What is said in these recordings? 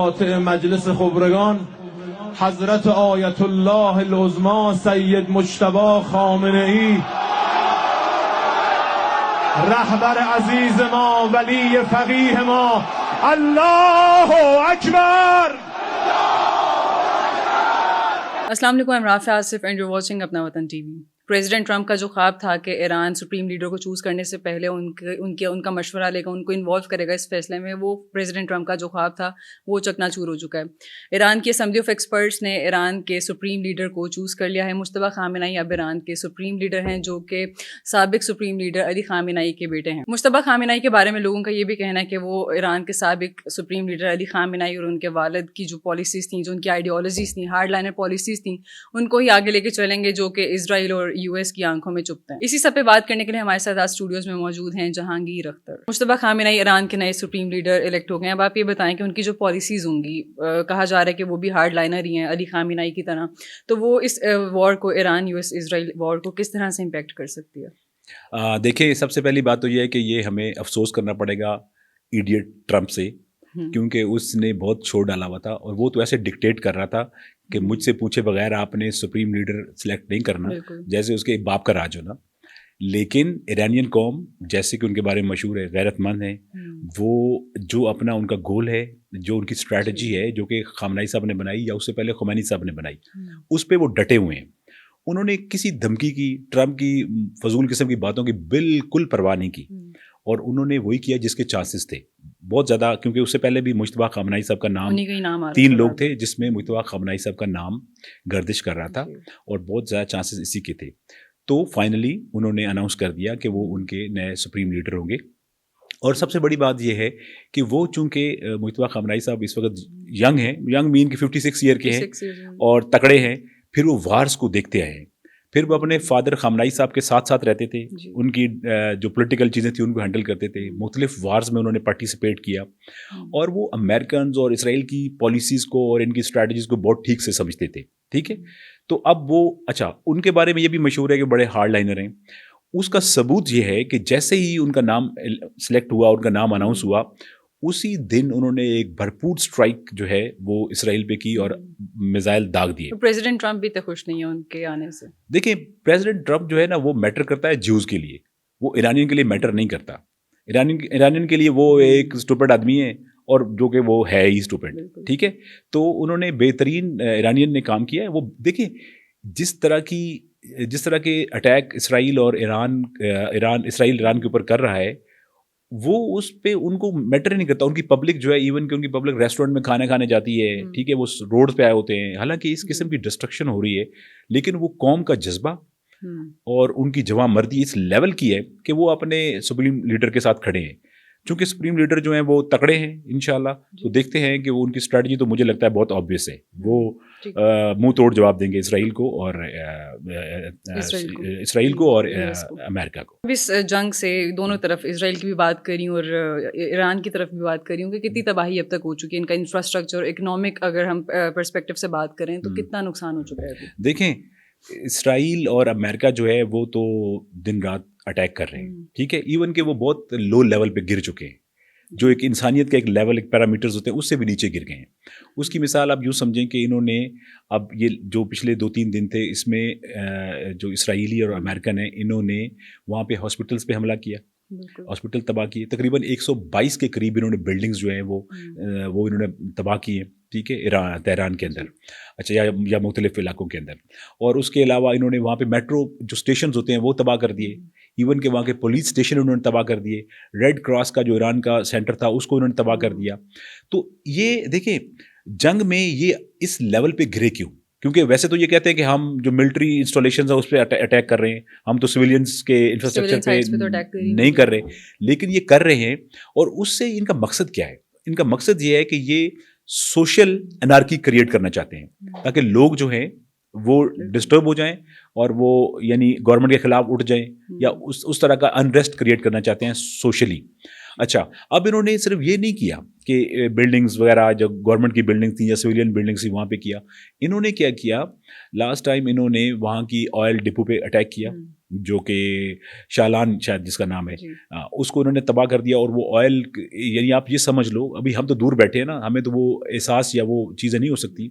قاطع مجلس خبرگان حضرت آیت الله العظما سید مجتبی خامنه‌ای رهبر عزیز ما ولی فقیه ما اللہ اکبر. السلام علیکم. I'm Rafi Asif and you're watching اپنا وطن ٹی وی. پریزیڈنٹ ٹرمپ کا جو خواب تھا کہ ایران سپریم لیڈر کو چوز کرنے سے پہلے ان کا مشورہ لے گا, ان کو انوالو کرے گا اس فیصلے میں, وہ پریزیڈنٹ ٹرمپ کا جو خواب تھا وہ چکنا چور ہو چکا ہے. ایران کی اسمبلی آف ایکسپرٹس نے ایران کے سپریم لیڈر کو چوز کر لیا ہے. مجتبیٰ خامنہئی اب ایران کے سپریم لیڈر ہیں, جو کہ سابق سپریم لیڈر علی خامنہئی کے بیٹے ہیں. مجتبیٰ خامنہئی کے بارے میں لوگوں کا یہ بھی کہنا ہے کہ وہ ایران کے سابق سپریم لیڈر علی خامنہئی اور ان کے والد کی جو پالیسیز تھیں, جو ان کی آئیڈیالوجیز تھیں, ہارڈ لائنر پالیسیز تھیں, ان کو ہی آگے لے کے چلیں گے, جو کہ اسرائیل اور یو ایس کی آنکھوں میں چپتے ہیں. اسی سب پہ بات کرنے کے لیے ہمارے ساتھ اسٹوڈیوز میں موجود ہیں جہانگیر اختر. مجتبیٰ خامنہئی ایران کے نئے سپریم لیڈر الیکٹ ہو گئے. اب آپ یہ بتائیں کہ ان کی جو پالیسیز ہوں گی, کہا جا رہا ہے کہ وہ بھی ہارڈ لائنر ہی ہیں علی خامنہئی کی طرح, تو وہ اس وار کو, ایران یو ایس اسرائیل وار کو کس طرح سے امپیکٹ کر سکتی ہے؟ دیکھیں, سب سے پہلی بات تو یہ ہے کہ یہ ہمیں افسوس کرنا پڑے گا ایڈیٹ ٹرمپ سے, کیونکہ اس نے بہت چھوڑ ڈالا ہوا تھا اور وہ تو ایسے ڈکٹیٹ کر رہا تھا کہ مجھ سے پوچھے بغیر آپ نے سپریم لیڈر سلیکٹ نہیں کرنا, جیسے اس کے باپ کا راج ہونا. لیکن ایرانین قوم, جیسے کہ ان کے بارے میں مشہور ہے, غیرت مند ہیں. وہ جو اپنا ان کا گول ہے, جو ان کی اسٹریٹجی ہے, جو کہ خامنہئی صاحب نے بنائی یا اس سے پہلے خمینی صاحب نے بنائی, اس پہ وہ ڈٹے ہوئے ہیں. انہوں نے کسی دھمکی کی, ٹرمپ کی فضول قسم کی باتوں کی بالکل پرواہ نہیں کی, اور انہوں نے وہی کیا جس کے چانسز تھے بہت زیادہ, کیونکہ اس سے پہلے بھی مجتبیٰ خامنہئی صاحب کا نام 3 لوگ تھے جس میں مجتبیٰ خامنہئی صاحب کا نام گردش کر رہا تھا, اور بہت زیادہ چانسز اسی کے تھے. تو فائنلی انہوں نے اناؤنس کر دیا کہ وہ ان کے نئے سپریم لیڈر ہوں گے. اور سب سے بڑی بات یہ ہے کہ وہ چونکہ مجتبیٰ خامنہئی صاحب اس وقت ینگ ہیں, ینگ مین کے 56 ایئر کے ہیں اور تکڑے ہیں, پھر وہ وارز کو دیکھتے آئے ہیں, پھر وہ اپنے فادر خامنہئی صاحب کے ساتھ ساتھ رہتے تھے, ان کی جو پولیٹیکل چیزیں تھیں ان کو ہینڈل کرتے تھے, مختلف وارز میں انہوں نے پارٹیسپیٹ کیا, اور وہ امریکنز اور اسرائیل کی پالیسیز کو اور ان کی اسٹریٹجیز کو بہت ٹھیک سے سمجھتے تھے. ٹھیک ہے, تو اب وہ ان کے بارے میں یہ بھی مشہور ہے کہ بڑے ہارڈ لائنر ہیں. اس کا ثبوت یہ ہے کہ جیسے ہی ان کا نام سلیکٹ ہوا, ان کا نام اناؤنس ہوا, اسی دن انہوں نے ایک بھرپور اسٹرائک جو ہے وہ اسرائیل پہ کی اور میزائل داغ دیے. پریزیڈنٹ ٹرمپ بھی تو خوش نہیں ہے ان کے آنے سے. دیکھیں, پریزیڈنٹ ٹرمپ جو ہے نا وہ میٹر کرتا ہے جیوز کے لیے, وہ ایرانین کے لیے میٹر نہیں کرتا. ایرانین کے لیے وہ ایک اسٹوپڈ آدمی ہے, اور جو کہ وہ ہے ہی اسٹوپڈ. ٹھیک ہے, تو انہوں نے بہترین ایرانین نے کام کیا ہے. وہ دیکھیں جس طرح کے اٹیک اسرائیل اور اسرائیل ایران کے اوپر کر رہا ہے, وہ اس پہ ان کو میٹر نہیں کرتا. ان کی پبلک جو ہے, ایون کہ ان کی پبلک ریسٹورینٹ میں کھانا کھانے جاتی ہے, ٹھیک ہے, وہ روڈ پہ آئے ہوتے ہیں, حالانکہ اس قسم کی ڈسٹرکشن ہو رہی ہے, لیکن وہ قوم کا جذبہ اور ان کی جواں مردی اس لیول کی ہے کہ وہ اپنے سپریم لیڈر کے ساتھ کھڑے ہیں. چونکہ سپریم لیڈر جو ہیں وہ تکڑے ہیں انشاءاللہ, تو دیکھتے ہیں کہ وہ ان کی اسٹریٹجی تو مجھے لگتا ہے بہت آبویس ہے. وہ منہ توڑ جواب دیں گے اسرائیل کو اور امریکہ کو. اس جنگ سے دونوں طرف, اسرائیل کی بھی بات کری اور ایران کی طرف بھی بات کری ہوں کہ کتنی تباہی اب تک ہو چکی ہے. ان کا انفراسٹرکچر, اکنامک, اگر ہم پرسپیکٹو سے بات کریں تو کتنا نقصان ہو چکا ہے. دیکھیں, اسرائیل اور امریکہ جو ہے وہ تو دن رات اٹیک کر رہے ہیں. ٹھیک ہے, ایون کہ وہ بہت لو لیول پہ گر چکے ہیں, جو ایک انسانیت کا ایک لیول, ایک پیرامیٹرز ہوتے ہیں, اس سے بھی نیچے گر گئے ہیں. اس کی مثال آپ یوں سمجھیں کہ انہوں نے اب یہ جو پچھلے 2-3 دن تھے, اس میں جو اسرائیلی اور امریکن ہیں, انہوں نے وہاں پہ ہاسپٹلس پہ حملہ کیا, ہاسپٹل تباہ کیے. تقریباً 122 کے قریب انہوں نے بلڈنگز جو ہیں وہ انہوں نے تباہ کی ہیں. ٹھیک ہے, تہران کے اندر, یا مختلف علاقوں کے اندر. اور اس کے علاوہ انہوں نے وہاں پہ میٹرو جو اسٹیشنز ہوتے ہیں وہ تباہ کر دیے, ایون کہ وہاں کے پولیس اسٹیشن انہوں نے تباہ کر دیے. ریڈ کراس کا جو ایران کا سینٹر تھا اس کو انہوں نے تباہ کر دیا. تو یہ دیکھیں, جنگ میں یہ اس لیول پہ گرے کیوں؟ کیونکہ ویسے تو یہ کہتے ہیں کہ ہم جو ملٹری انسٹالیشنز ہیں اس پہ اٹیک کر رہے ہیں, ہم تو سویلینس کے انفراسٹرکچر پہ نہیں کر رہے, لیکن یہ کر رہے ہیں. اور اس سے ان کا مقصد کیا ہے؟ ان کا مقصد یہ ہے کہ یہ سوشل انارکی کریٹ کرنا چاہتے ہیں, تاکہ لوگ جو ہیں وہ ڈسٹرب ہو جائیں اور وہ یعنی گورنمنٹ کے خلاف اٹھ جائیں, یا اس طرح کا انریسٹ کریٹ کرنا چاہتے ہیں سوشلی. اچھا, اب انہوں نے صرف یہ نہیں کیا کہ بلڈنگز وغیرہ جو گورنمنٹ کی بلڈنگ تھیں یا سویلین بلڈنگس تھیں وہاں پہ کیا. انہوں نے کیا کیا لاسٹ ٹائم انہوں نے وہاں کی آئل ڈپو پہ اٹیک کیا جو کہ شالان شاید جس کا نام ہے, اس کو انہوں نے تباہ کر دیا. اور وہ آئل یعنی آپ یہ سمجھ لو ابھی ہم تو دور بیٹھے ہیں نا, ہمیں تو وہ احساس یا وہ چیزیں نہیں ہو سکتی.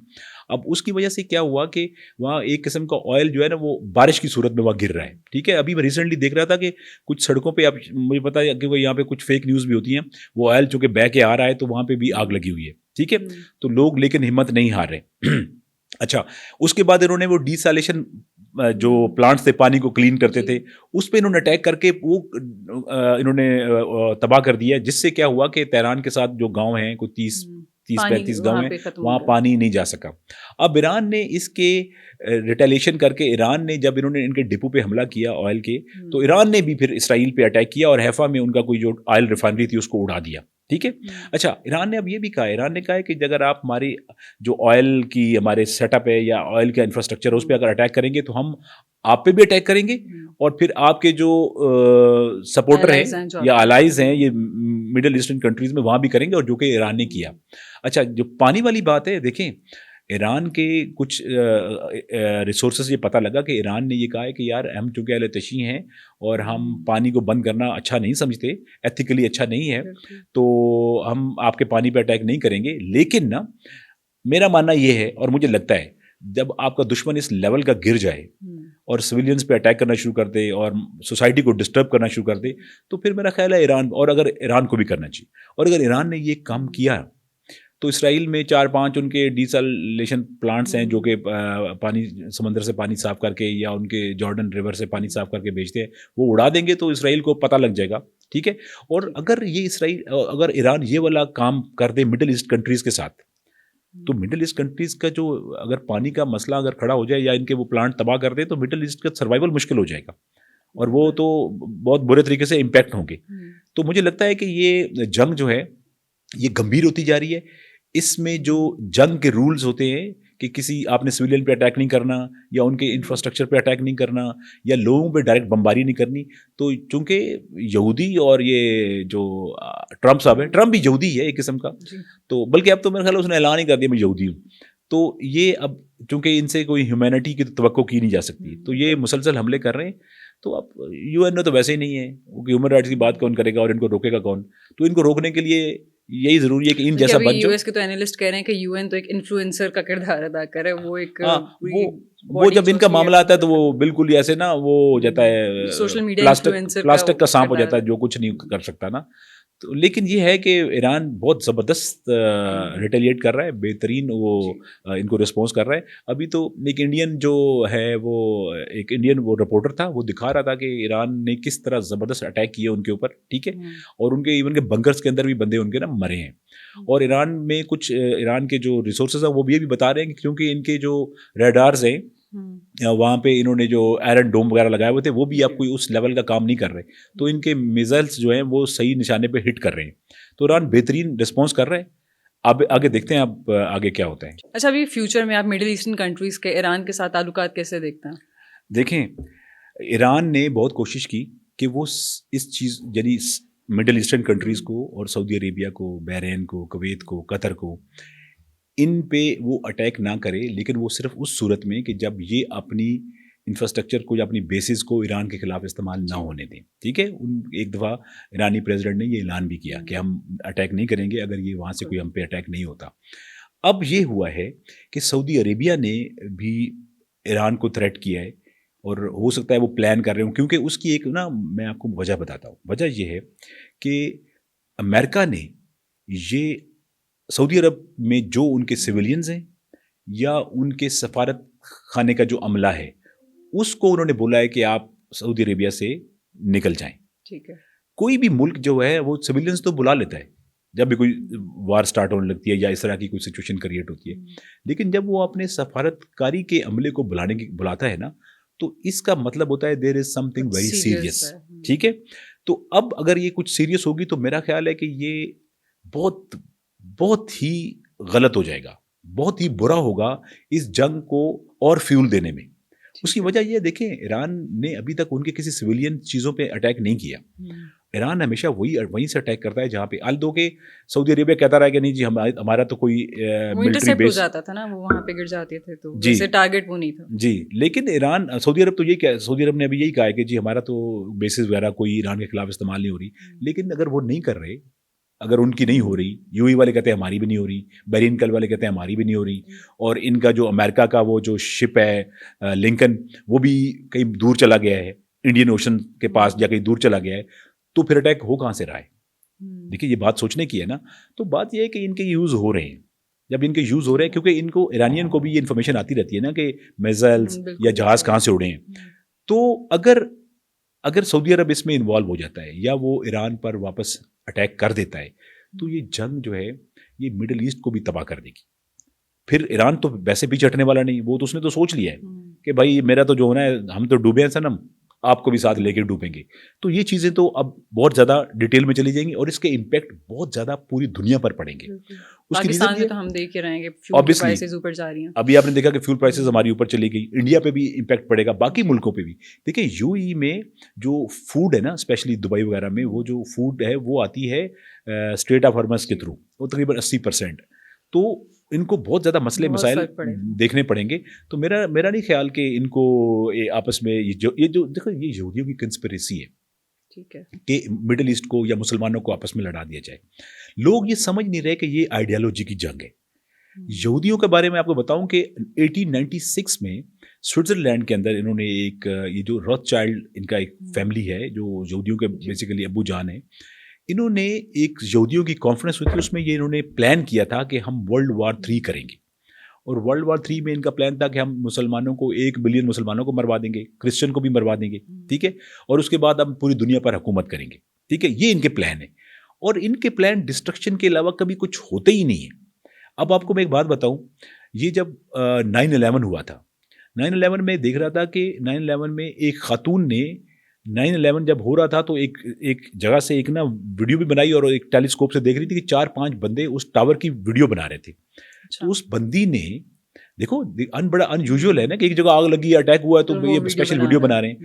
اب اس کی وجہ سے کیا ہوا کہ وہاں ایک قسم کا آئل جو ہے نا وہ بارش کی صورت میں وہاں گر رہا ہے. ٹھیک ہے, ابھی میں ریسنٹلی دیکھ رہا تھا کہ کچھ سڑکوں پہ, اب مجھے پتا ہے کہ یہاں پہ کچھ فیک نیوز بھی ہوتی ہیں, وہ آئل چونکہ بہہ کے آ رہا ہے تو وہاں پہ بھی آگ لگی ہوئی ہے. ٹھیک ہے, تو لوگ لیکن ہمت نہیں ہار رہے. اچھا, اس کے بعد انہوں نے وہ ڈی سیلیشن جو پلانٹس تھے پانی کو کلین کرتے تھے اس پہ انہوں نے اٹیک کر کے وہ انہوں نے تباہ کر دیا, جس سے کیا ہوا کہ تہران کے ساتھ جو گاؤں ہیں کوئی 30-35 گاؤں ہیں وہاں پانی نہیں جا سکا. اب ایران نے اس کے ریٹیلیشن کر کے ایران نے جب انہوں نے ان کے ڈپو پہ حملہ کیا آئل کے, تو ایران نے بھی پھر اسرائیل پہ اٹیک کیا اور حیفا میں ان کا کوئی جو آئل ریفائنری تھی اس کو اڑا دیا. ٹھیک ہے. اچھا, ایران نے اب یہ بھی کہا, ایران نے کہا ہے کہ اگر آپ ہماری جو آئل کی ہمارے سیٹ اپ ہے یا آئل کا انفراسٹرکچر ہے اس پہ اگر اٹیک کریں گے تو ہم آپ پہ بھی اٹیک کریں گے اور پھر آپ کے جو سپورٹر ہیں یا الائز ہیں یہ مڈل ایسٹرن کنٹریز میں وہاں بھی کریں گے, اور جو کہ ایران نے کیا. اچھا, جو پانی والی بات ہے, دیکھیں ایران کے کچھ ریسورسز یہ پتہ لگا کہ ایران نے یہ کہا ہے کہ یار ہم چونکہ اہل تشیع ہیں اور ہم پانی کو بند کرنا اچھا نہیں سمجھتے, ایتھیکلی اچھا نہیں ہے, تو ہم آپ کے پانی پہ اٹیک نہیں کریں گے. لیکن نا میرا ماننا یہ ہے اور مجھے لگتا ہے جب آپ کا دشمن اس لیول کا گر جائے اور سویلینز پہ اٹیک کرنا شروع کر دے اور سوسائٹی کو ڈسٹرب کرنا شروع کر دے, تو پھر میرا خیال ہے ایران, اور اگر ایران کو بھی کرنا چاہیے, اور اگر ایران نے یہ کام کیا تو اسرائیل میں 4-5 ان کے ڈیسیلیشن پلانٹس ہیں جو کہ پانی سمندر سے پانی صاف کر کے یا ان کے جارڈن ریور سے پانی صاف کر کے بھیجتے ہیں, وہ اڑا دیں گے تو اسرائیل کو پتہ لگ جائے گا. ٹھیک ہے, اور اگر یہ اگر ایران یہ والا کام کر دے مڈل ایسٹ کنٹریز کے ساتھ, تو مڈل ایسٹ کنٹریز کا جو اگر پانی کا مسئلہ اگر کھڑا ہو جائے یا ان کے وہ پلانٹ تباہ کر دے تو مڈل ایسٹ کا سروائیول مشکل ہو جائے گا اور وہ تو بہت برے طریقے سے امپیکٹ ہوں گے. تو مجھے لگتا ہے کہ یہ جنگ جو ہے یہ گمبھیر ہوتی جا رہی ہے. اس میں جو جنگ کے رولز ہوتے ہیں کہ کسی آپ نے سویلین پہ اٹیک نہیں کرنا یا ان کے انفراسٹرکچر پہ اٹیک نہیں کرنا یا لوگوں پہ ڈائریکٹ بمباری نہیں کرنی, تو چونکہ یہودی اور یہ جو ٹرمپ صاحب ہے, ٹرمپ بھی یہودی ہے ایک قسم کا, تو بلکہ اب تو میرے خیال اس نے اعلان ہی کر دیا میں یہودی ہوں, تو یہ اب چونکہ ان سے کوئی ہیومینٹی کی توقع کی نہیں جا سکتی, تو یہ مسلسل حملے کر رہے ہیں. تو اب یو این او تو ویسے ہی نہیں ہے کہ ہیومن رائٹس کی بات کون کرے گا اور ان کو روکے گا کون, تو ان کو روکنے کے لیے یہی ضروری ہے کہ ان جیسا بن جائے. یو ایس کے تو اینالسٹ کہہ رہے ہیں کہ یو این تو ایک انفلوئنسر کا کردار ادا کرے, وہ ایک وہ جب ان کا معاملہ آتا ہے تو وہ بالکل ہی ایسے نا وہ ہو جاتا ہے سوشل میڈیا پلاسٹک کا سانپ ہو جاتا ہے, جو کچھ نہیں کر سکتا نا. تو لیکن یہ ہے کہ ایران بہت زبردست ریٹیلیٹ کر رہا ہے, بہترین وہ ان کو رسپانس کر رہا ہے. ابھی تو ایک انڈین جو ہے وہ ایک انڈین وہ رپورٹر تھا, وہ دکھا رہا تھا کہ ایران نے کس طرح زبردست اٹیک کیا ان کے اوپر. ٹھیک ہے, اور ان کے ایون کے بنکرز کے اندر بھی بندے ان کے نا مرے ہیں. اور ایران میں کچھ ایران کے جو ریسورسز ہیں وہ بھی یہ بھی بتا رہے ہیں کہ کیونکہ ان کے جو ریڈارز ہیں وہاں پہ انہوں نے جو آئرن ڈوم وغیرہ لگائے ہوئے تھے وہ بھی آپ کوئی اس لیول کا کام نہیں کر رہے, تو ان کے میزائلس جو ہیں وہ صحیح نشانے پہ ہٹ کر رہے ہیں. تو ایران بہترین رسپانس کر رہے ہیں. اب آگے دیکھتے ہیں اب آگے کیا ہوتا ہے. اچھا, ابھی فیوچر میں آپ مڈل ایسٹرن کنٹریز کے ایران کے ساتھ تعلقات کیسے دیکھتے ہیں؟ دیکھیں, ایران نے بہت کوشش کی کہ وہ اس چیز یعنی مڈل ایسٹرن کنٹریز کو اور سعودی عربیہ کو, بحرین کو, کویت کو, قطر کو, ان پہ وہ اٹیک نہ کرے, لیکن وہ صرف اس صورت میں کہ جب یہ اپنی انفراسٹرکچر کو یا اپنی بیسز کو ایران کے خلاف استعمال نہ ہونے دیں. ٹھیک ہے, ایک دفعہ ایرانی پریزیڈنٹ نے یہ اعلان بھی کیا کہ ہم اٹیک نہیں کریں گے اگر یہ وہاں سے کوئی ہم پہ اٹیک نہیں ہوتا. اب یہ ہوا ہے کہ سعودی عربیہ نے بھی ایران کو تھریٹ کیا ہے اور ہو سکتا ہے وہ پلان کر رہے ہوں, کیونکہ اس کی ایک نا میں آپ کو وجہ بتاتا ہوں. وجہ یہ ہے کہ امریکہ نے یہ سعودی عرب میں جو ان کے سویلینز ہیں یا ان کے سفارت خانے کا جو عملہ ہے اس کو انہوں نے بولا ہے کہ آپ سعودی عربیہ سے نکل جائیں. ٹھیک ہے, کوئی بھی ملک جو ہے وہ سویلینز تو بلا لیتا ہے جب بھی کوئی وار سٹارٹ ہونے لگتی ہے یا اس طرح کی کوئی سچویشن کریٹ ہوتی ہے, لیکن جب وہ اپنے سفارت کاری کے عملے کو بلاتا ہے نا تو اس کا مطلب ہوتا ہے دیر از سم تھنگ ویری سیریس. ٹھیک ہے, تو اب اگر یہ کچھ سیریس ہوگی تو میرا خیال ہے کہ یہ بہت ہی غلط ہو جائے گا, بہت ہی برا ہوگا اس جنگ کو اور فیول دینے میں. اس کی وجہ یہ دیکھیں, ایران نے ابھی تک ان کے کسی سویلین چیزوں پہ اٹیک نہیں کیا. ایران ہمیشہ وہیں سے اٹیک کرتا ہے جہاں پہ دو کہ سعودی عربیہ کہتا رہا کہ نہیں جی ہمارا تو کوئی ملٹری بیس ہو جاتا تھا نا, وہ وہاں پہ گر جاتے تھے, تو جیسے ٹارگٹ وہ نہیں تھا جی. لیکن ایران سعودی عرب تو سعودی عرب نے ابھی یہی کہا ہے کہ جی ہمارا تو بیسز وغیرہ کوئی ایران کے خلاف استعمال نہیں ہو رہی. لیکن اگر وہ نہیں کر رہے, اگر ان کی نہیں ہو رہی, یو ای والے کہتے ہیں ہماری بھی نہیں ہو رہی, بحرین کل والے کہتے ہیں ہماری بھی نہیں ہو رہی, اور ان کا جو امریکہ کا وہ جو شپ ہے لنکن وہ بھی کہیں دور چلا گیا ہے, انڈین اوشن کے پاس یا کہیں دور چلا گیا ہے, تو پھر اٹیک ہو کہاں سے رہا ہے؟ دیکھیے یہ بات سوچنے کی ہے نا. تو بات یہ ہے کہ ان کے یوز ہو رہے ہیں, جب ان کے یوز ہو رہے ہیں کیونکہ ان کو ایرانین کو بھی یہ انفارمیشن آتی رہتی ہے نا کہ میزائلز یا جہاز کہاں سے اڑے ہیں. تو اگر سعودی عرب اس میں انوالو ہو جاتا ہے یا وہ ایران پر واپس اٹیک کر دیتا ہے تو یہ جنگ جو ہے یہ مڈل ایسٹ کو بھی تباہ کر دے گی. پھر ایران تو ویسے بھی ہٹنے والا نہیں, وہ تو اس نے تو سوچ لیا ہے کہ بھائی میرا تو جو ہونا ہے, ہم تو ڈوبے ہیں سنم, آپ کو بھی ساتھ لے کے ڈوبیں گے. تو یہ چیزیں تو اب بہت زیادہ ڈیٹیل میں چلی جائیں گی اور اس کے امپیکٹ بہت زیادہ پوری دنیا پر پڑیں گے. پاکستان میں تو ہم دیکھ رہے ہیں کہ فیول پرائسز اوپر جا رہی ہیں. ابھی آپ نے دیکھا کہ فیول پرائسز ہماری اوپر چلی گئی, انڈیا پہ بھی امپیکٹ پڑے گا, باقی ملکوں پہ بھی. دیکھیں یو ای میں جو فوڈ ہے نا, اسپیشلی دبئی وغیرہ میں, وہ جو فوڈ ہے وہ آتی ہے اسٹریٹ آف ہارمز کے تھرو, وہ تقریباً 80%. تو ان کو بہت زیادہ مسائل دیکھنے پڑیں گے. تو میرا نہیں خیال کہ ان کو آپس میں یہ جو دیکھو یہ یہودیوں کی کنسپریسی ہے کہ مڈل ایسٹ کو یا مسلمانوں کو آپس میں لڑا دیا جائے. لوگ یہ سمجھ نہیں رہے کہ یہ آئیڈیالوجی کی جنگ ہے. یہودیوں کے بارے میں آپ کو بتاؤں کہ 1896 میں سوئٹزرلینڈ کے اندر انہوں نے ایک یہ جو روتھ چائلڈ ان کا ایک فیملی ہے جو یہودیوں کے بیسیکلی ابو جان ہیں, انہوں نے ایک یہودیوں کی کانفرنس ہوئی تھی, اس میں یہ انہوں نے پلان کیا تھا کہ ہم ورلڈ وار 3 کریں گے. اور ورلڈ وار 3 میں ان کا پلان تھا کہ ہم مسلمانوں کو 1 بلین مسلمانوں کو مروا دیں گے, کرسچن کو بھی مروا دیں گے, ٹھیک ہے, اور اس کے بعد ہم پوری دنیا پر حکومت کریں گے, ٹھیک ہے. یہ ان کے پلان ہے, اور ان کے پلان ڈسٹرکشن کے علاوہ کبھی کچھ ہوتے ہی نہیں ہیں. اب آپ کو میں ایک بات بتاؤں, یہ جب 9/11 ہوا تھا, 9/11 میں دیکھ رہا تھا کہ 9/11 میں ایک خاتون نے 9/11 جب ہو رہا تھا تو ایک جگہ سے ایک نا ویڈیو بھی بنائی اور ایک ٹیلیسکوپ سے دیکھ رہی تھی کہ 4-5 بندے اس ٹاور کی ویڈیو بنا رہے تھے. تو اس بندی نے دیکھو بڑا ان یوزول ہے نا کہ ایک جگہ آگ لگی, اٹیک ہوا ہے تو یہ اسپیشل ویڈیو بنا رہے ہیں.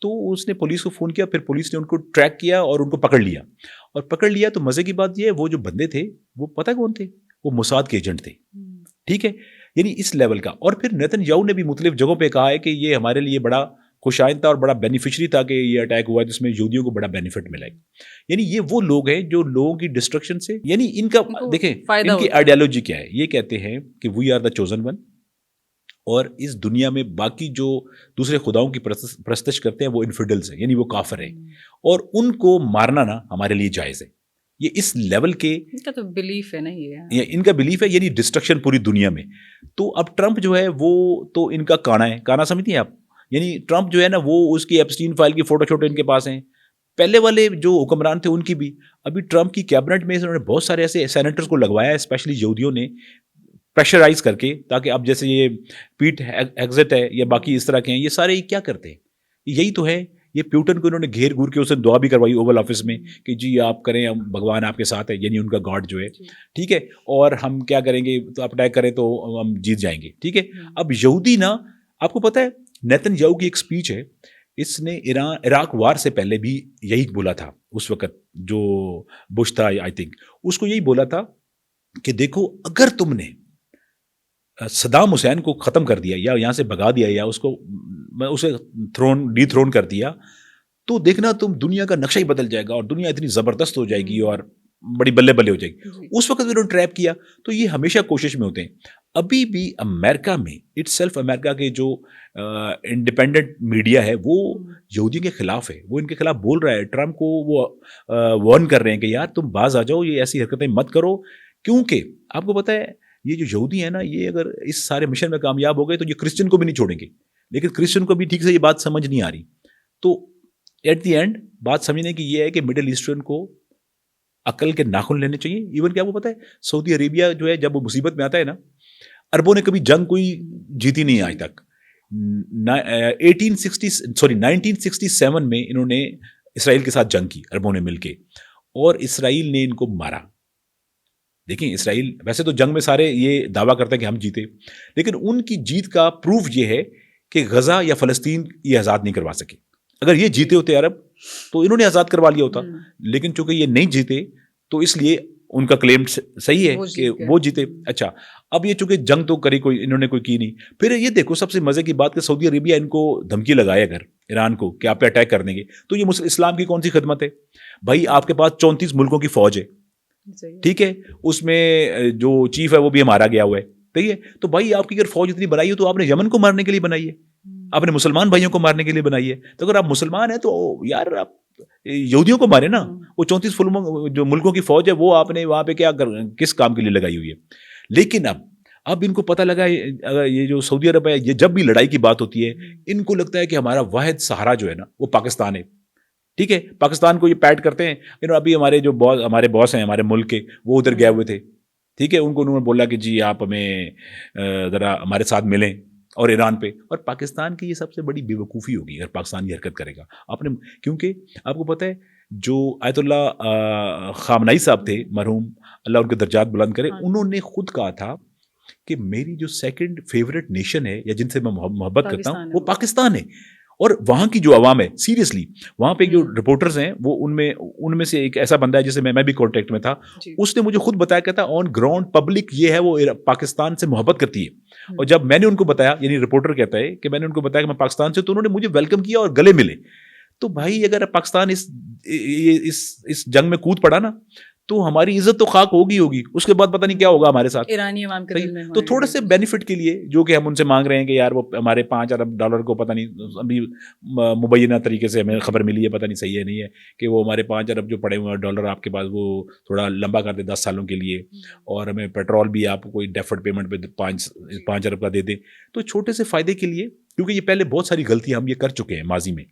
تو اس نے پولیس کو فون کیا, پھر پولیس نے ان کو ٹریک کیا اور ان کو پکڑ لیا. تو مزے کی بات یہ ہے وہ جو بندے تھے وہ پتہ کون تھے, وہ موساد کے ایجنٹ تھے, ٹھیک ہے. یعنی اس لیول کا. اور پھر نیتن یاہو نے بھی مختلف جگہوں پہ کہا ہے کہ یہ ہمارے لیے بڑا خوش آئند تھا اور بڑا بینیفیشری تھا کہ یہ اٹیک ہوا جس میں یہودیوں کو بڑا بینیفٹ ملا ہے. یعنی یہ وہ لوگ ہیں جو لوگوں کی ڈسٹرکشن سے, یعنی ان کا دیکھیں ان کی آئیڈیالوجی کیا ہے. یہ کہتے ہیں کہ we are the chosen one, اور اس دنیا میں باقی جو دوسرے خداؤں کی پرستش کرتے ہیں وہ انفیڈلز ہیں, یعنی وہ کافر ہیں, اور ان کو مارنا نا ہمارے لیے جائز ہے. یہ اس لیول کے ان کا تو بلیف ہے نا, یہ ان کا بلیف ہے, یعنی ڈسٹرکشن پوری دنیا میں. تو اب ٹرمپ جو ہے وہ تو ان کا کانا ہے, کانا سمجھتی ہیں آپ, یعنی ٹرمپ جو ہے نا وہ اس کی ایپسٹین فائل کی فوٹو شوٹو ان کے پاس ہیں. پہلے والے جو حکمران تھے ان کی بھی. ابھی ٹرمپ کی کیبنٹ میں انہوں نے بہت سارے ایسے سینیٹرز کو لگوایا ہے, اسپیشلی یہودیوں نے, پریشرائز کر کے, تاکہ اب جیسے یہ پیٹ ایگزٹ ہے یا باقی اس طرح کے ہیں, یہ سارے کیا کرتے ہیں, یہی تو ہے. یہ پیوٹن کو انہوں نے گھیر گھور کے اسے دعا بھی کروائی اوول آفس میں کہ جی آپ کریں, بھگوان آپ کے ساتھ ہے, یعنی ان کا گاڈ جو ہے, ٹھیک ہے, اور ہم کیا کریں گے, تو آپ اٹیک کریں تو ہم جیت جائیں گے, ٹھیک ہے. اب یہودی نا, آپ کو پتہ ہے نیتن یاہو کی ایک سپیچ ہے, اس نے عراق وار سے پہلے بھی یہی بولا تھا. اس وقت جو بش تھا آئی تھنک, اس کو یہی بولا تھا کہ دیکھو اگر تم نے صدام حسین کو ختم کر دیا یا یہاں سے بھگا دیا یا اسے ڈی تھرون کر دیا, تو دیکھنا تم دنیا کا نقشہ ہی بدل جائے گا اور دنیا اتنی زبردست ہو جائے گی اور بڑی بلے بلے ہو جائے گی. اس وقت انہوں نے ٹریپ کیا. تو یہ ہمیشہ کوشش میں ہوتے ہیں. ابھی بھی امریکہ میں اٹ سیلف, امریکہ کے جو انڈیپینڈنٹ میڈیا ہے وہ یہودیوں کے خلاف ہے, وہ ان کے خلاف بول رہا ہے. ٹرمپ کو وہ وارن کر رہے ہیں کہ یار تم باز آ جاؤ, یہ ایسی حرکتیں مت کرو, کیونکہ آپ کو پتہ ہے یہ جو یہودی ہیں نا, یہ اگر اس سارے مشن میں کامیاب ہو گئے تو یہ کرسچن کو بھی نہیں چھوڑیں گے. لیکن کرسچن کو بھی ٹھیک سے یہ بات سمجھ نہیں آ رہی. تو ایٹ دی اینڈ بات سمجھنے کی یہ ہے کہ مڈل ایسٹرن کو عقل کے ناخن لینے چاہیے. ایون کیا آپ کو پتہ ہے سعودی عربیہ جو ہے جب وہ مصیبت میں آتا ہے نا, عربوں نے کبھی جنگ کوئی جیتی نہیں آج تک. 1967 میں انہوں نے اسرائیل کے ساتھ جنگ کی, عربوں نے مل کے, اور اسرائیل نے ان کو مارا. دیکھیں اسرائیل ویسے تو جنگ میں سارے یہ دعویٰ کرتے ہیں کہ ہم جیتے, لیکن ان کی جیت کا پروف یہ ہے کہ غزہ یا فلسطین یہ آزاد نہیں کروا سکے. اگر یہ جیتے ہوتے عرب تو انہوں نے آزاد کروا لیا ہوتا, لیکن چونکہ یہ نہیں جیتے تو اس لیے ان کا کلیم صحیح ہے کہ وہ جیتے. اچھا, اب یہ چونکہ جنگ تو کری کوئی انہوں نے کوئی کی نہیں. پھر یہ دیکھو سب سے مزے کی بات کہ سعودی عربیہ ان کو دھمکی لگائے اگر ایران کو کہ آپ پہ اٹیک کر دیں گے, تو یہ اسلام کی کون سی خدمت ہے بھائی؟ آپ کے پاس 34 ملکوں کی فوج ہے, ٹھیک ہے, اس میں جو چیف ہے وہ بھی ہمارا گیا ہوا ہے, ٹھیک ہے. تو بھائی آپ کی اگر فوج اتنی بنائی ہے تو آپ نے یمن کو مارنے کے لیے بنائی ہے, آپ نے مسلمان بھائیوں کو مارنے کے لیے بنائی ہے. تو اگر آپ مسلمان ہیں تو یار آپ یہودیوں کو مارے نا. وہ 34 جو ملکوں کی فوج ہے وہ آپ نے وہاں پہ کیا کس کام کے لیے لگائی ہوئی ہے. لیکن اب ان کو پتہ لگا یہ جو سعودی عرب ہے, یہ جب بھی لڑائی کی بات ہوتی ہے ان کو لگتا ہے کہ ہمارا واحد سہارا جو ہے نا وہ پاکستان ہے, ٹھیک ہے. پاکستان کو یہ پیٹ کرتے ہیں. ابھی ہمارے جو ہمارے باس ہیں ہمارے ملک کے, وہ ادھر گئے ہوئے تھے, ٹھیک ہے. انہوں نے بولا کہ جی آپ ہمیں ذرا ہمارے ساتھ ملیں اور ایران پہ. اور پاکستان کی یہ سب سے بڑی بے وقوفی ہوگی اگر پاکستان یہ حرکت کرے گا. آپ نے, کیونکہ آپ کو پتہ ہے جو آیت اللہ خامنائی صاحب تھے مرحوم, اللہ ان کے درجات بلند کرے, انہوں نے خود کہا تھا کہ میری جو سیکنڈ فیوریٹ نیشن ہے یا جن سے میں محبت کرتا ہوں وہ پاکستان ہے. اور وہاں کی جو عوام ہے سیریسلی, وہاں پہ جو رپورٹرز ہیں وہ ان میں سے ایک ایسا بندہ ہے جسے میں بھی کانٹیکٹ میں تھا, اس نے مجھے خود بتایا کہ تھا آن گراؤنڈ پبلک یہ ہے وہ پاکستان سے محبت کرتی ہے. اور جب میں نے ان کو بتایا, یعنی رپورٹر کہتا ہے کہ میں نے ان کو بتایا کہ میں پاکستان سے, تو انہوں نے مجھے ویلکم کیا اور گلے ملے. تو بھائی اگر پاکستان اس جنگ میں کود پڑا نا تو ہماری عزت تو خاک ہوگی, اس کے بعد پتہ نہیں کیا ہوگا ہمارے ساتھ ایرانی عوام کے دل میں. تو تھوڑے سے بینیفٹ کے لیے جو کہ ہم ان سے مانگ رہے ہیں کہ یار وہ ہمارے $5 ارب کو پتہ نہیں ابھی مبینہ طریقے سے ہمیں خبر ملی ہے, پتہ نہیں صحیح ہے نہیں ہے, کہ وہ ہمارے 5 ارب جو پڑے ہوئے ہیں ڈالر آپ کے پاس وہ تھوڑا لمبا کر دے 10 سالوں کے لیے, اور ہمیں پیٹرول بھی آپ کوئی ڈیفرڈ پیمنٹ پہ 5 ارب کا دے دیں. تو چھوٹے سے فائدے کے لیے, کیونکہ یہ پہلے بہت ساری غلطیاں ہم یہ کر چکے ہیں ماضی میں,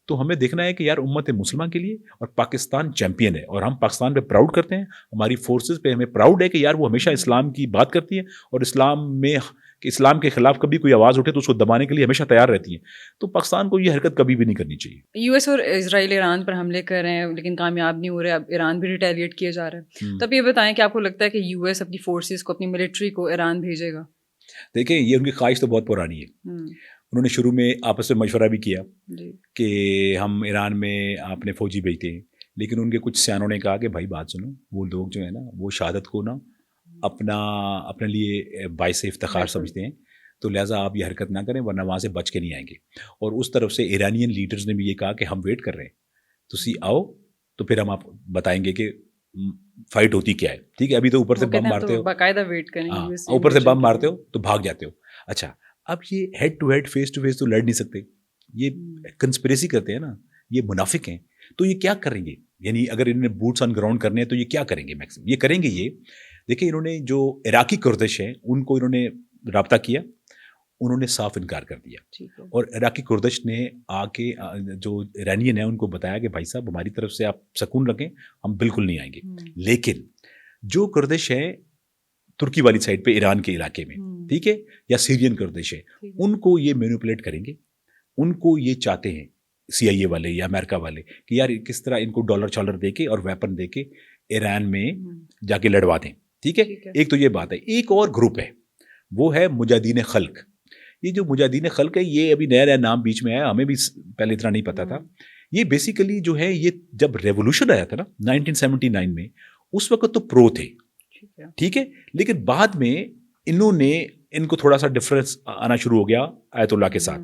تو ہمیں دیکھنا ہے کہ یار امت مسلمان کے لیے, اور پاکستان چیمپئن ہے اور ہم پاکستان پہ پراؤڈ کرتے ہیں, ہماری فورسز پہ ہمیں پراؤڈ ہے کہ یار وہ ہمیشہ اسلام کی بات کرتی ہے اور اسلام کے خلاف کبھی کوئی آواز اٹھے تو اس کو دبانے کے لیے ہمیشہ تیار رہتی ہیں. تو پاکستان کو یہ حرکت کبھی بھی نہیں کرنی چاہیے. یو ایس اور اسرائیل ایران پر حملے کر رہے ہیں لیکن کامیاب نہیں ہو رہے, اب ایران بھی ریٹیلیٹ کیا جا رہا ہے. تو اب یہ بتائیں کہ آپ کو لگتا ہے کہ یو ایس اپنی فورسز کو, اپنی ملٹری کو ایران بھیجے گا؟ دیکھیں یہ ان کی خواہش تو بہت پرانی ہے. انہوں نے شروع میں آپس میں مشورہ بھی کیا کہ ہم ایران میں اپنے فوجی بھیجتے ہیں, لیکن ان کے کچھ سیانوں نے کہا کہ بھائی بات سنو, وہ لوگ جو ہیں نا وہ شہادت کو نا اپنے لیے باعث افتخار سمجھتے ہیں, تو لہٰذا آپ یہ حرکت نہ کریں ورنہ وہاں سے بچ کے نہیں آئیں گے. اور اس طرف سے ایرانین لیڈرز نے بھی یہ کہا کہ ہم ویٹ کر رہے ہیں, تسی آؤ تو پھر ہم آپ بتائیں گے کہ فائٹ ہوتی کیا ہے, ٹھیک ہے. ابھی تو اوپر سے بم مارتے ہو, باقاعدہ ویٹ کریں, اوپر سے بم مارتے ہو تو بھاگ جاتے ہو. اچھا, اب یہ head to head face to face تو لڑ نہیں سکتے, یہ کنسپریسی کرتے ہیں نا, یہ منافق ہیں. تو یہ کیا کریں گے, یعنی اگر انہوں نے بوٹس آن گراؤنڈ کرنے ہیں تو یہ کیا کریں گے میکسیمم, یہ کریں گے یہ دیکھیں انہوں نے جو عراقی کردش ہیں ان کو انہوں نے رابطہ کیا, انہوں نے صاف انکار کر دیا, اور عراقی کردش نے آ کے جو ایرانین ہیں ان کو بتایا کہ بھائی صاحب ہماری طرف سے آپ سکون رکھیں, ہم بالکل نہیں آئیں گے. لیکن جو کردش ہیں ترکی والی سائڈ پہ ایران کے علاقے میں, ٹھیک ہے, یا سیرین کردش ہے, ان کو یہ مینوپولیٹ کریں گے, ان کو یہ چاہتے ہیں CIA والے یا امریکہ والے کہ یار کس طرح ان کو $چالر دے کے اور ویپن دے کے ایران میں جا کے لڑوا دیں, ٹھیک ہے. ایک تو یہ بات ہے. ایک اور گروپ ہے وہ ہے مجاہدین خلق. یہ جو مجاہدین خلق ہے یہ ابھی نیا نام بیچ میں آیا, ہمیں بھی پہلے اتنا نہیں پتا تھا. یہ بیسیکلی جو ہے یہ جب ریولوشن آیا تھا نا 1979 میں, اس وقت تو پرو تھے, ٹھیک ہے, لیکن بعد میں ان کو تھوڑا سا ڈفرینس آنا شروع ہو گیا آیت اللہ کے ساتھ,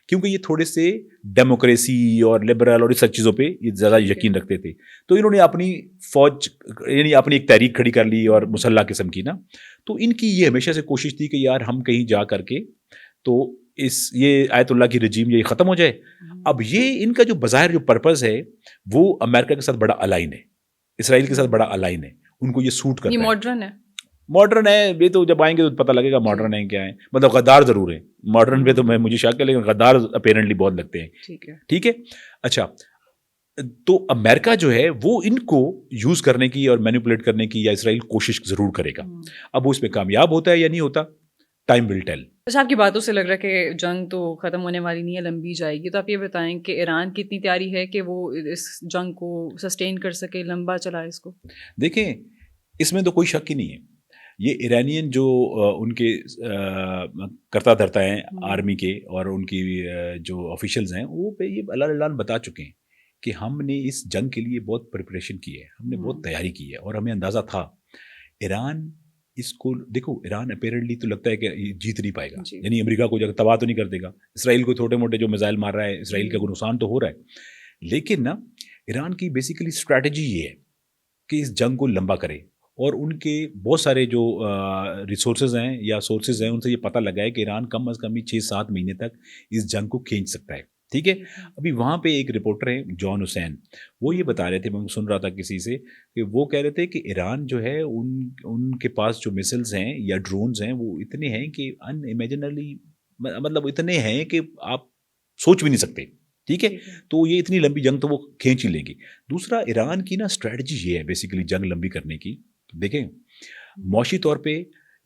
کیونکہ یہ تھوڑے سے ڈیموکریسی اور لبرل اور اس سب چیزوں پہ یہ زیادہ یقین رکھتے تھے. تو انہوں نے اپنی فوج یعنی اپنی ایک تحریک کھڑی کر لی اور مسلح قسم کی نا. تو ان کی یہ ہمیشہ سے کوشش تھی کہ یار ہم کہیں جا کر کے تو یہ آیت اللہ کی رجیم یہ ختم ہو جائے. اب یہ ان کا جو بظاہر جو پرپز ہے وہ امریکہ کے ساتھ بڑا الائن ہے, اسرائیل کے ساتھ بڑا الائن ہے, ان کو یہ سوٹ کرتا ہے. ماڈرن ہے, یہ تو جب آئیں گے تو پتہ لگے گا ماڈرن ہے کیا ہے, مطلب غدار ضرور ہے. ماڈرن پہ تو مجھے شک ہے لیکن غدار اپیرنٹلی بہت لگتے ہیں, ٹھیک ہے. اچھا, تو امریکہ جو ہے وہ ان کو یوز کرنے کی اور مینیپولیٹ کرنے کی یا اسرائیل کوشش ضرور کرے گا. اب وہ اس پہ کامیاب ہوتا ہے یا نہیں ہوتا, ٹائم ول ٹیل. اچھا, آپ کی باتوں سے لگ رہا ہے کہ جنگ تو ختم ہونے والی نہیں ہے, لمبی جائے گی. تو آپ یہ بتائیں کہ ایران کی اتنی تیاری ہے کہ وہ اس جنگ کو سسٹین کر سکے, لمبا چلائے اس کو؟ دیکھیں اس میں تو کوئی شک ہی نہیں ہے. یہ ایرانین جو ان کے کرتا دھرتا ہیں آرمی کے اور ان کی جو آفیشلز ہیں وہ پہ یہ اللہ بتا چکے ہیں کہ ہم نے اس جنگ کے لیے بہت پریپریشن کی ہے, ہم نے بہت تیاری کی ہے, اور ہمیں اندازہ تھا ایران اس کو, دیکھو ایران اپیرنٹلی تو لگتا ہے کہ یہ جیت نہیں پائے گا, یعنی امریکہ کو جگہ تباہ تو نہیں کر دے گا, اسرائیل کو چھوٹے موٹے جو میزائل مار رہا ہے اسرائیل کا کوئی نقصان تو ہو رہا ہے, لیکن نا ایران کی بیسیکلی اسٹریٹجی یہ ہے کہ اس جنگ کو لمبا کرے, اور ان کے بہت سارے جو ریسورسز ہیں یا سورسز ہیں ان سے یہ پتہ لگا ہے کہ ایران کم از کم 6-7 مہینے تک اس جنگ کو کھینچ سکتا ہے. ٹھیک ہے, ابھی وہاں پہ ایک رپورٹر ہیں جان حسین, وہ یہ بتا رہے تھے, میں سن رہا تھا کسی سے, کہ وہ کہہ رہے تھے کہ ایران جو ہے ان کے پاس جو میسلز ہیں یا ڈرونز ہیں وہ اتنے ہیں کہ ان امیجنلی, مطلب اتنے ہیں کہ آپ سوچ بھی نہیں سکتے. ٹھیک ہے, تو یہ اتنی لمبی جنگ تو وہ کھینچ ہی لیں گی. دوسرا ایران کی نا اسٹریٹجی یہ ہے بیسیکلی جنگ لمبی کرنے کی. دیکھیں معاشی طور پہ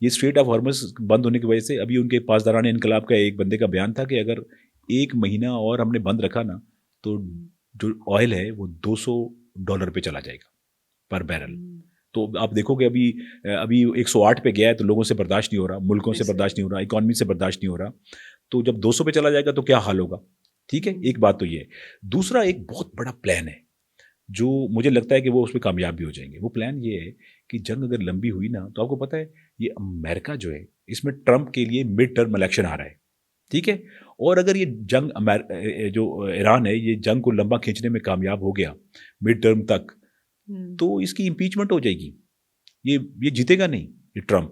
یہ اسٹریٹ آف ہارمز بند ہونے کی وجہ سے, ابھی ان کے پاسداران انقلاب کا ایک بندے کا بیان تھا کہ اگر 1 مہینہ اور ہم نے بند رکھا نا تو جو آئل ہے وہ $200 پہ چلا جائے گا پر بیرل. تو آپ دیکھو کہ ابھی 108 پہ گیا ہے, تو لوگوں سے برداشت نہیں ہو رہا, ملکوں سے برداشت نہیں ہو رہا, اکانومی سے برداشت نہیں ہو رہا, تو جب 200 پہ چلا جائے گا تو کیا حال ہوگا. ٹھیک ہے, ایک بات تو یہ ہے. دوسرا ایک بہت بڑا پلان ہے جو مجھے لگتا ہے کہ وہ اس پہ کامیاب بھی ہو جائیں گے. وہ پلان یہ ہے کہ جنگ اگر لمبی ہوئی نا تو آپ کو پتہ ہے یہ امریکہ جو ہے اس میں ٹرمپ کے لیے مڈ ٹرم الیکشن آ رہا ہے. ٹھیک ہے, اور اگر یہ جنگ جو ایران ہے یہ جنگ کو لمبا کھینچنے میں کامیاب ہو گیا مڈ ٹرم تک, تو اس کی امپیچمنٹ ہو جائے گی, یہ جیتے گا نہیں یہ ٹرمپ,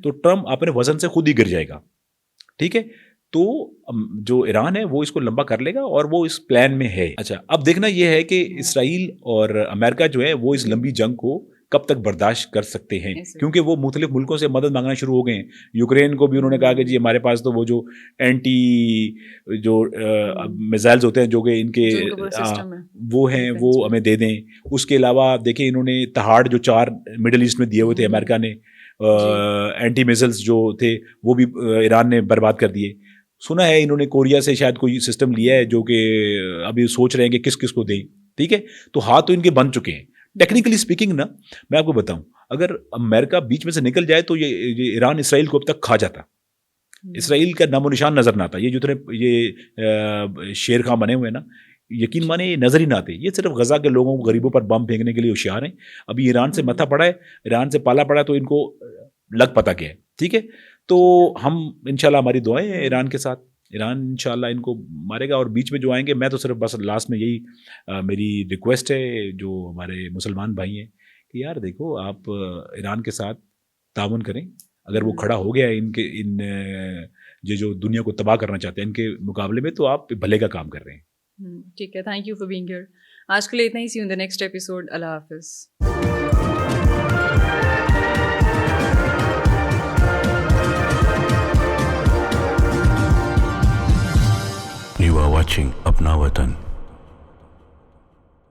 تو ٹرمپ اپنے وزن سے خود ہی گر جائے گا. ٹھیک ہے, تو جو ایران ہے وہ اس کو لمبا کر لے گا اور وہ اس پلان میں ہے. اچھا, اب دیکھنا یہ ہے کہ اسرائیل اور امریکہ جو ہے وہ اس لمبی جنگ کو کب تک برداشت کر سکتے ہیں, کیونکہ وہ مختلف ملکوں سے مدد مانگنا شروع ہو گئے ہیں. یوکرین کو بھی انہوں نے کہا کہ جی ہمارے پاس تو وہ جو اینٹی جو میزائلز ہوتے ہیں جو کہ ان کے وہ ہیں وہ ہمیں دے دیں. اس کے علاوہ دیکھیں انہوں نے تہاڑ جو 4 مڈل ایسٹ میں دیے ہوئے تھے امریکہ نے, اینٹی میزائلز جو تھے وہ بھی ایران نے برباد کر دیے. سنا ہے انہوں نے کوریا سے شاید کوئی سسٹم لیا ہے جو کہ ابھی سوچ رہے ہیں کہ کس کس کو دیں. ٹھیک ہے, تو ہاتھ تو ان کے بن چکے ہیں. ٹیکنیکلی اسپیکنگ نا میں آپ کو بتاؤں, اگر امریکہ بیچ میں سے نکل جائے تو یہ ایران اسرائیل کو اب تک کھا جاتا, اسرائیل کا نام و نشان نظر نہ آتا. یہ جو طرح یہ شیر خان بنے ہوئے نا, یقین مانے یہ نظر ہی نہ آتے. یہ صرف غزہ کے لوگوں کو, غریبوں پر بم پھینکنے کے لیے ہوشیار ہیں. ابھی ایران سے متھا پڑا ہے, ایران سے پالا پڑا, تو ان کو لگ پتہ کیا ہے. ٹھیک ہے, تو ہم انشاءاللہ ہماری دعائیں ہیں ایران کے ساتھ, ایران انشاءاللہ ان کو مارے گا. اور بیچ میں جو آئیں گے, میں تو صرف بس لاسٹ میں یہی میری ریکویسٹ ہے جو ہمارے مسلمان بھائی ہیں کہ یار دیکھو آپ ایران کے ساتھ تعاون کریں. اگر وہ کھڑا ہو گیا ان جو دنیا کو تباہ کرنا چاہتے ہیں ان کے مقابلے میں, تو آپ بھلے کا کام کر رہے ہیں. ٹھیک ہے, thank you for being here. آج کے لیے اتنا ہی. See you in the next episode. Allah حافظ. You are watching Apna Watan.